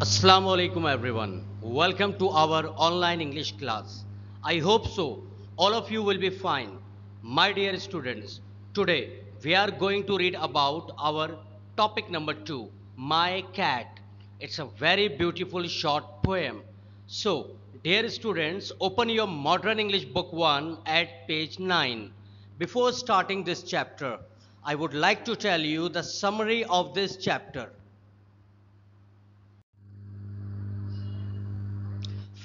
Assalamu alaikum everyone. Welcome to our online English class. I hope so. All of you will be fine. My dear students, today we are going to read about our topic number 2, My Cat. It's a very beautiful short poem. So, dear students, open your Modern English Book 1 at page 9. Before starting this chapter, I would like to tell you the summary of this chapter.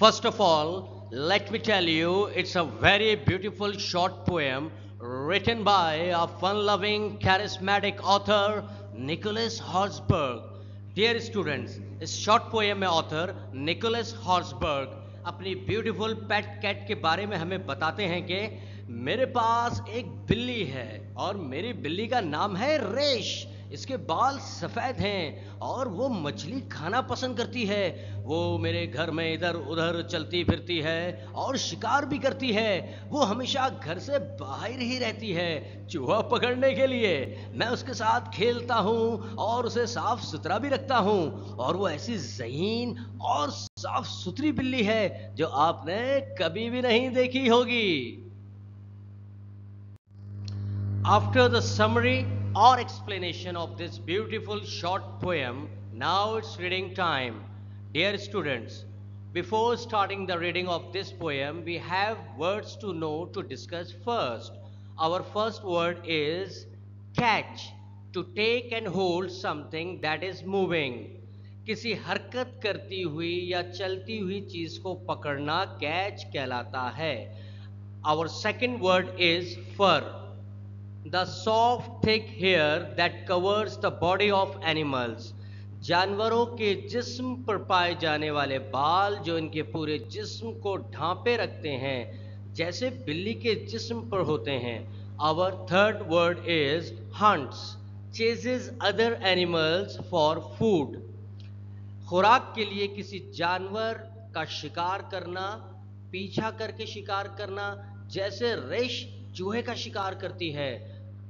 First of all, let me tell you, it's a very beautiful short poem written by a fun-loving, charismatic author, Nicholas Horsburgh. Dear students, इस short poem में author Nicholas Horsburgh अपनी beautiful pet cat के बारे में हमें बताते हैं कि मेरे पास एक बिल्ली है और मेरी बिल्ली का नाम है रेश। इसके बाल सफ़ेद हैं और वो मछली खाना पसंद करती है। वो मेरे घर में इधर उधर चलती फिरती है और शिकार भी करती है। वो हमेशा घर से बाहर ही रहती है चूहा पकड़ने के लिए। मैं उसके साथ खेलता हूँ और उसे साफ सुथरा भी रखता हूँ और वो ऐसी ज़हीन और साफ सुथरी बिल्ली है जो आपने कभी भी नहीं देखी होगी। After the summary or explanation of this beautiful short poem, now it's reading time. Dear students, before starting the reading of this poem, we have words to know to discuss first. Our first word is catch, to take and hold something that is moving. किसी हरकत करती हुई या चलती हुई चीज को पकड़ना कैच कहलाता है। Our second word is fur. The soft thick hair that covers the body of animals. जानवरों के जिस्म पर पाए जाने वाले बाल जो इनके पूरे जिस्म को ढांपे रखते हैं जैसे बिल्ली के जिस्म पर होते हैं। Our third word is hunts. Chases other animals for food. खुराक के लिए किसी जानवर का शिकार करना, पीछा करके शिकार करना, जैसे रेश चूहे का शिकार करती है।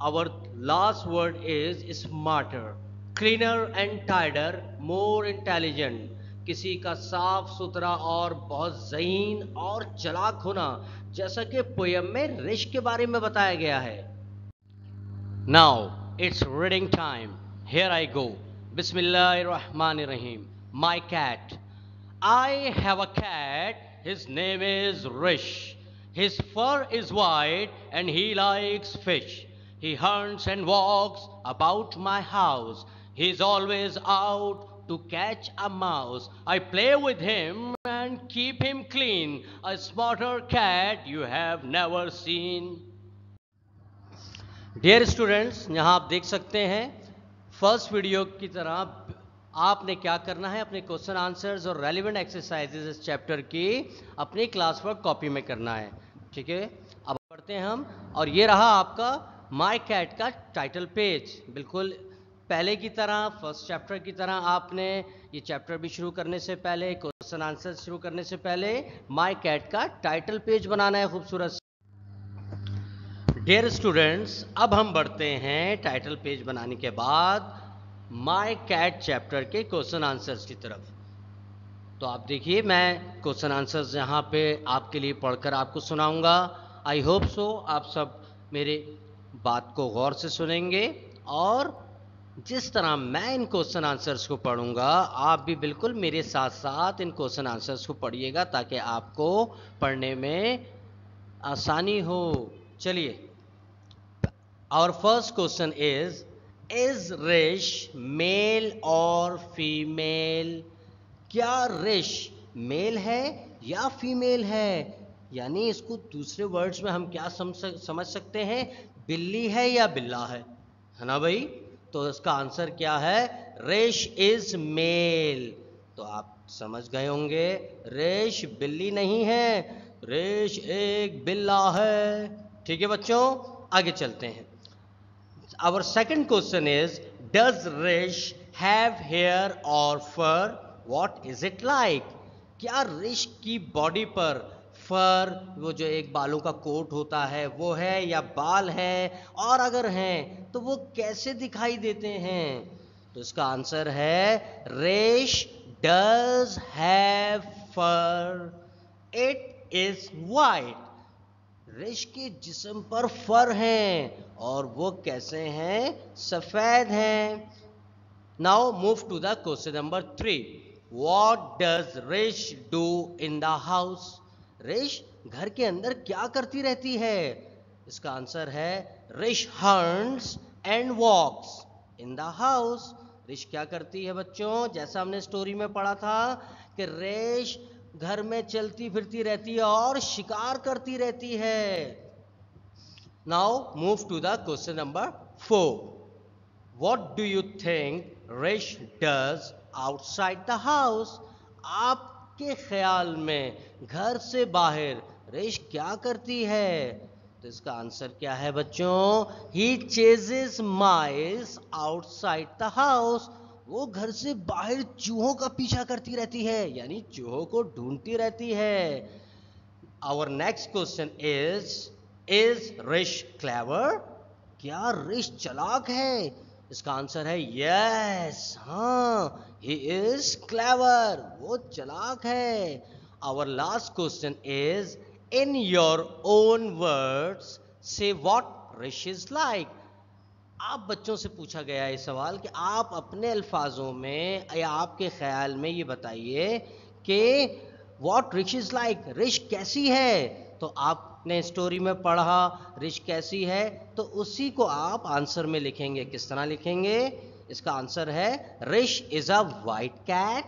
Our last word is smarter, cleaner and tidier, more intelligent. किसी का साफ सुथरा और बहुत ज़हीन और चालाक होना, जैसा कि पोयम में रेश के बारे में बताया गया है। Now it's reading time. Here I go. Bismillahirrahmanirrahim. My cat. I have a cat. His name is Rish. His fur is white and he likes fish. He hunts and walks about my house. He's always out to catch a mouse. I play with him and keep him clean. A smarter cat you have never seen. Dear students, यहाँ आप देख सकते हैं first video की तरह आपने क्या करना है, अपने क्वेश्चन आंसर्स और रेलिवेंट एक्सरसाइजेज इस चैप्टर की अपनी क्लास वर्क कॉपी में करना है। ठीक है, अब पढ़ते हैं हम। और ये रहा आपका माय कैट का टाइटल पेज। बिल्कुल पहले की तरह, फर्स्ट चैप्टर की तरह आपने ये चैप्टर भी शुरू करने से पहले, क्वेश्चन आंसर शुरू करने से पहले माय कैट का टाइटल पेज बनाना है खूबसूरत। डियर स्टूडेंट्स, अब हम बढ़ते हैं टाइटल पेज बनाने के बाद माय कैट चैप्टर के क्वेश्चन आंसर्स की तरफ। तो आप देखिए, मैं क्वेश्चन आंसर्स यहाँ पे आपके लिए पढ़कर आपको सुनाऊंगा। आई होप सो आप सब मेरे बात को गौर से सुनेंगे और जिस तरह मैं इन क्वेश्चन आंसर्स को पढ़ूंगा आप भी बिल्कुल मेरे साथ साथ इन क्वेश्चन आंसर्स को पढ़िएगा ताकि आपको पढ़ने में आसानी हो। चलिए, our first question is Rish male or female? क्या रिश मेल है या फीमेल है? यानी इसको दूसरे वर्ड्स में हम क्या समझ सकते हैं, बिल्ली है या बिल्ला है ना भाई? तो इसका आंसर क्या है? Rish is male. तो आप समझ गए होंगे, रिश बिल्ली नहीं है, रिश एक बिल्ला है। ठीक है बच्चों, आगे चलते हैं। Our second question is, does Rish have hair or fur? What is it like? क्या रिश की बॉडी पर फर, वो जो एक बालों का कोट होता है, वो है या बाल है, और अगर हैं तो वो कैसे दिखाई देते हैं? तो इसका आंसर है रिश does have fur. It is white. रिश के जिस्म पर फर हैं और वो कैसे हैं? सफेद हैं. Now move to the question number 3. What does Rish do in the house? रिश घर के अंदर क्या करती रहती है? इसका आंसर है रिश hunts and walks in the house. रिश क्या करती है बच्चों? जैसा हमने स्टोरी में पढ़ा था कि रिश घर में चलती फिरती रहती है और शिकार करती रहती है. Now move to the question number 4. What do you think Rish does outside the house? आपके ख्याल में घर से बाहर रिश क्या करती है? तो इसका आंसर क्या है बच्चों? He chases mice outside the house. वो घर से बाहर चूहों का पीछा करती रहती है, यानी चूहों को ढूंढती रहती है. Our next question is Rish clever? क्या रिश चालाक है? इसका आंसर है यस. हाँ, he is clever. वो चालाक है. Our last question is, in your own words, say what Rish is like. आप बच्चों से पूछा गया है सवाल कि आप अपने अल्फाजों में या आपके ख्याल में ये बताइए कि व्हाट रिश इज लाइक, रिश कैसी है. तो आपने स्टोरी में पढ़ा रिश कैसी है, तो उसी को आप आंसर में लिखेंगे. किस तरह लिखेंगे? इसका आंसर है Rish is a white cat,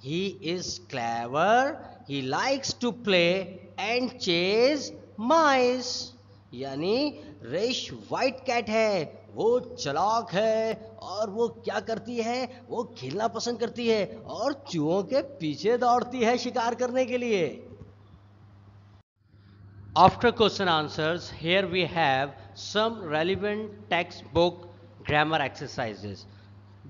he is clever, he likes to play and chase mice. यानी रिश वाइट कैट है, वो चालाक है और वो क्या करती है? वो खेलना पसंद करती है और चूहों के पीछे दौड़ती है शिकार करने के लिए. After question answers, here we have some relevant textbook grammar exercises.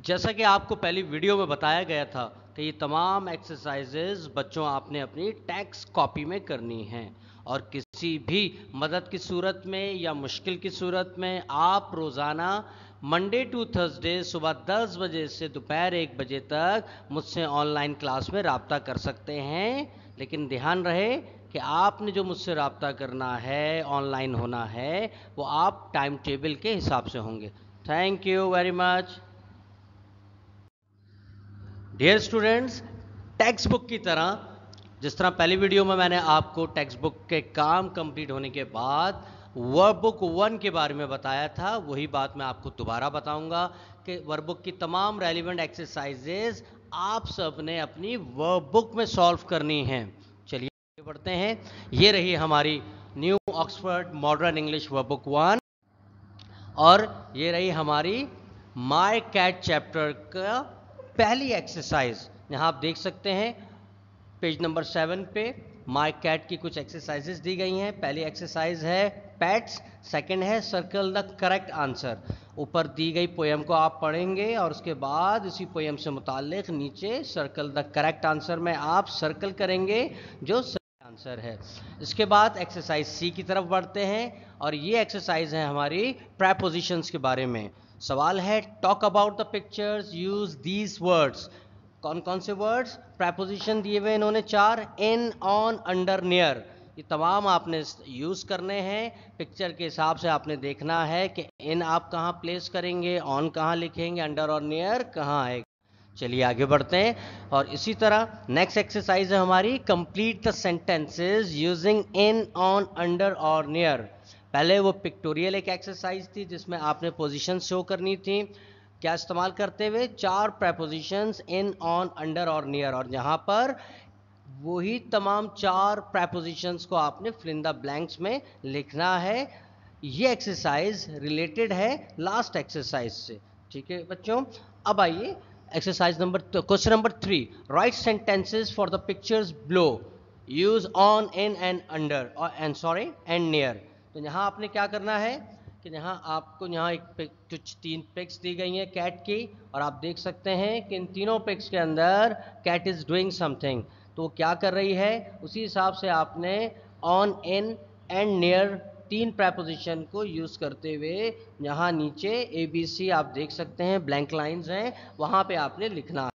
जैसा कि आपको पहली वीडियो में बताया गया था कि ये तमाम एक्सरसाइजेज बच्चों आपने अपनी टेक्स्ट कॉपी में करनी हैं और किसी भी मदद की सूरत में या मुश्किल की सूरत में आप रोज़ाना मंडे टू थर्सडे सुबह 10 बजे से दोपहर 1 बजे तक मुझसे ऑनलाइन क्लास में रब्ता कर सकते हैं. लेकिन ध्यान रहे कि आपने जो मुझसे रब्ता करना है, ऑनलाइन होना है, वो आप टाइम टेबल के हिसाब से होंगे. Thank you very much. Dear students, text book की तरह जिस तरह पहली वीडियो में मैंने आपको टेक्स्ट बुक के काम कंप्लीट होने के बाद वर्कबुक 1 के बारे में बताया था, वही बात मैं आपको दोबारा बताऊंगा कि वर्कबुक की तमाम रेलिवेंट एक्सरसाइजेज आप सब ने अपनी वर्कबुक में सॉल्व करनी हैं. चलिए आगे बढ़ते हैं. ये रही हमारी new Oxford modern English workbook 1 और ये रही हमारी माय कैट चैप्टर का पहली एक्सरसाइज. यहाँ आप देख सकते हैं पेज नंबर 7 पे माय कैट की कुछ एक्सरसाइजेस दी गई हैं. पहली एक्सरसाइज है पेट्स, सेकंड है सर्कल द करेक्ट आंसर. ऊपर दी गई पोएम को आप पढ़ेंगे और उसके बाद इसी पोएम से मुताल्लिक नीचे सर्कल द करेक्ट आंसर में आप सर्कल करेंगे जो सही आंसर है. इसके बाद एक्सरसाइज सी की तरफ बढ़ते हैं और ये एक्सरसाइज है हमारी प्रेपोजिशंस के बारे में. सवाल है talk about the pictures, use these words. कौन कौन से वर्ड्स? प्रेपोजिशन दिए हुए इन्होंने 4, इन, ऑन, अंडर, नियर. ये तमाम आपने यूज़ करने हैं. पिक्चर के हिसाब से आपने देखना है कि इन आप कहाँ प्लेस करेंगे, ऑन कहाँ लिखेंगे, अंडर और नियर कहाँ आएगा. चलिए आगे बढ़ते हैं. और इसी तरह नेक्स्ट एक्सरसाइज है हमारी complete the sentences using in, on, under और नियर. पहले वो पिक्टोरियल एक एक्सरसाइज थी जिसमें आपने पोजीशन शो करनी थी. क्या इस्तेमाल करते हुए 4 प्रेपोजिशंस इन, ऑन, अंडर और नियर, और यहाँ पर वही तमाम 4 प्रेपोजिशंस को आपने फिल इन द ब्लैंक्स में लिखना है. ये एक्सरसाइज रिलेटेड है लास्ट एक्सरसाइज से. ठीक है बच्चों, अब आइए exercise number question number 3. Right sentences for the pictures below, use on, in and under and near. तो यहाँ आपने क्या करना है कि यहाँ आपको एक कुछ 3 पिक्स दी गई हैं कैट की और आप देख सकते हैं कि इन तीनों पिक्स के अंदर कैट इज़ डूइंग समथिंग. तो वो क्या कर रही है, उसी हिसाब से आपने on, in and near 3 preposition को यूज़ करते हुए यहाँ नीचे ABC आप देख सकते हैं ब्लैंक लाइंस हैं, वहाँ पे आपने लिखना है.